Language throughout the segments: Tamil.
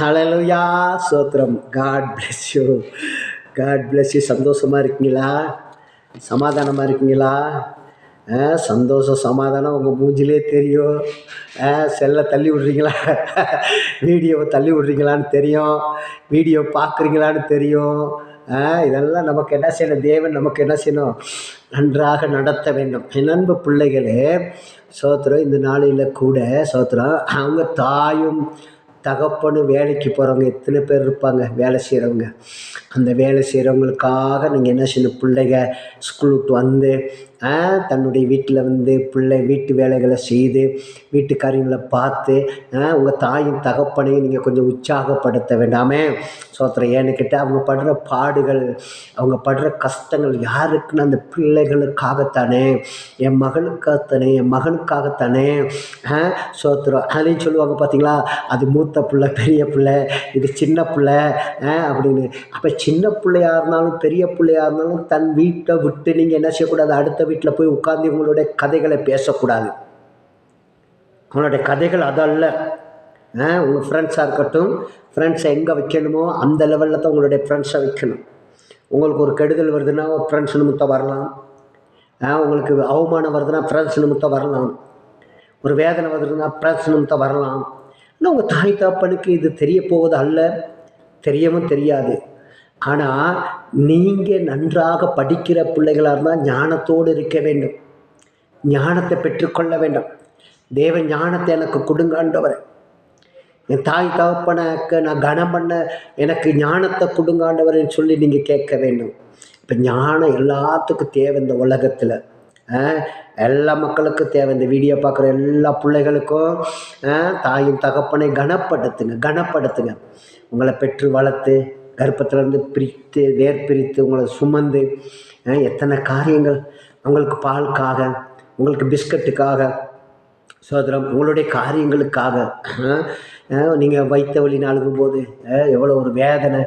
ஹalleluya ஸ்தோத்திரம். God bless you. God bless you. சந்தோஷமாக இருக்கீங்களா? சமாதானமாக இருக்கீங்களா? சந்தோஷம் சமாதானம் உங்கள் மூஞ்சிலே தெரியும். செல்லை தள்ளி விட்றீங்களா? வீடியோவை தள்ளி விட்றீங்களான்னு தெரியும். வீடியோ பார்க்குறீங்களான்னு தெரியும். இதெல்லாம் நமக்கு என்ன செய்யணும்? தேவன் நமக்கு என்ன செய்யணும்? நன்றாக நடத்த வேண்டும். என் அன்பு பிள்ளைகளே, சோத்திரம். இந்த நாளையில் கூட சோத்திரம், அவங்க தாயும் தகப்பனும் வேலைக்கு போகிறவங்க எத்தனை பேர் இருப்பாங்க, வேலை செய்கிறவங்க. அந்த வேலை செய்கிறவங்களுக்காக நீங்கள் என்ன செய்யணும்? பிள்ளைங்க ஸ்கூல் விட்டு வந்து தன்னுடைய வீட்டில் வந்து பிள்ளை வீட்டு வேலைகளை செய்து வீட்டு காரியங்களை பார்த்து உங்கள் தாயும் தகப்பனையும் நீங்கள் கொஞ்சம் உற்சாகப்படுத்த வேண்டாமே. சோத்திரம். ஏன்னு கேட்டால் அவங்க படுற பாடுகள், அவங்க படுற கஷ்டங்கள் யாருக்குன்னு அந்த பிள்ளைகளுக்காகத்தானே, என் மகளுக்காகத்தானே, என் மகனுக்காகத்தானே. சோத்திரம். அதையும் சொல்லுவாங்க பார்த்தீங்களா, அது மூத்த பிள்ளை, பெரிய பிள்ளை, இது சின்ன பிள்ளை அப்படின்னு. அப்போ சின்ன பிள்ளையாக இருந்தாலும் பெரிய பிள்ளையாக இருந்தாலும் தன் வீட்டை விட்டு நீங்கள் என்ன செய்யக்கூடாது? அடுத்த வீட்டில் போய் உட்கார்ந்து உங்களுடைய கதைகளை பேசக்கூடாது. உங்களுடைய கதைகள் அதல்ல. உங்கள் ஃப்ரெண்ட்ஸாக இருக்கட்டும், ஃப்ரெண்ட்ஸை எங்கே வைக்கணுமோ அந்த லெவலில் தான் உங்களுடைய ஃப்ரெண்ட்ஸை வைக்கணும். உங்களுக்கு ஒரு கெடுதல் வருதுன்னா ஃப்ரெண்ட்ஸ் நிமித்தம் வரலாம். உங்களுக்கு அவமானம் வருதுன்னா ஃப்ரெண்ட்ஸ் நிமித்தம் வரலாம். ஒரு வேதனை வருதுன்னா ஃப்ரெண்ட்ஸ் நிமித்தம் வரலாம். ஆனால் உங்கள் தாய் தாப்பனுக்கு இது தெரிய போவது அல்ல, தெரியவும் தெரியாது. ஆனால் நீங்கள் நன்றாக படிக்கிற பிள்ளைகளாக இருந்தால் ஞானத்தோடு இருக்க வேண்டும். ஞானத்தை பெற்றுக்கொள்ள வேண்டும். தேவன் ஞானத்தை எனக்கு கொடுங்காண்டவர். என் தாய் தகப்பனுக்கு நான் கனம் பண்ண எனக்கு ஞானத்தை கொடுங்காண்டவர்ன்னு சொல்லி நீங்கள் கேட்க வேண்டும். இப்போ ஞானம் எல்லாத்துக்கும் தேவை இந்த உலகத்தில். எல்லா மக்களுக்கும் தேவை. இந்த வீடியோ பார்க்குற எல்லா பிள்ளைகளுக்கும் தாயும் தகப்பனை கனப்படுத்துங்க. உங்களை பெற்று வளர்த்து கர்ப்பத்திலேருந்து பிரித்து வேர்பிரித்து உங்களை சுமந்து எத்தனை காரியங்கள் உங்களுக்கு பாலுக்காக, உங்களுக்கு பிஸ்கட்டுக்காக, சோதரம் உங்களுடைய காரியங்களுக்காக நீங்கள் வைத்த வழின்னு அழுகும்போது எவ்வளோ ஒரு வேதனை,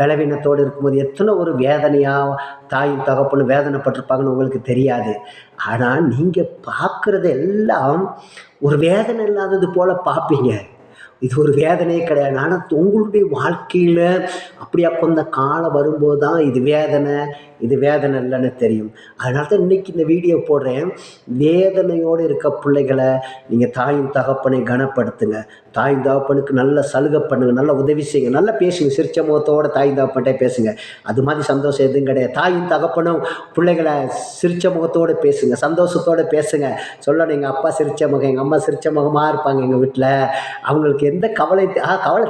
பலவீனத்தோடு இருக்கும்போது எத்தனை ஒரு வேதனையாக தாயும் தகப்பன்னு வேதனைப்பட்டிருப்பாங்கன்னு உங்களுக்கு தெரியாது. ஆனால் நீங்கள் பார்க்குறது எல்லாம் ஒரு வேதனை இல்லாதது போல் பார்ப்பீங்க. இது ஒரு வேதனையே கிடையாது. ஆனால் உங்களுடைய வாழ்க்கையில் அப்படியா கொஞ்ச காலம் வரும்போது தான் இது வேதனை இல்லைன்னு தெரியும். அதனால தான் இன்றைக்கி இந்த வீடியோ போடுறேன். வேதனையோடு இருக்க பிள்ளைகளை நீங்கள் தாயும் தகப்பனை கனப்படுத்துங்க. தாயும் தகப்பனுக்கு நல்ல சலுகை பண்ணுங்கள், நல்ல உதவி செய்யுங்க, நல்லா பேசுங்க. சிரிச்ச முகத்தோடு தாயும் தகப்பன்ட்டே பேசுங்க. அது மாதிரி சந்தோஷம் எதுவும் கிடையாது. தாயும் தகப்பனும் பிள்ளைகளை சிரிச்ச முகத்தோடு பேசுங்க, சந்தோஷத்தோடு பேசுங்க. சொல்லணும், எங்கள் அப்பா சிரிச்ச முகம், எங்கள் அம்மா சிரிச்ச முகமாக இருப்பாங்க எங்கள் வீட்டில். அவங்களுக்கு எந்த கவலை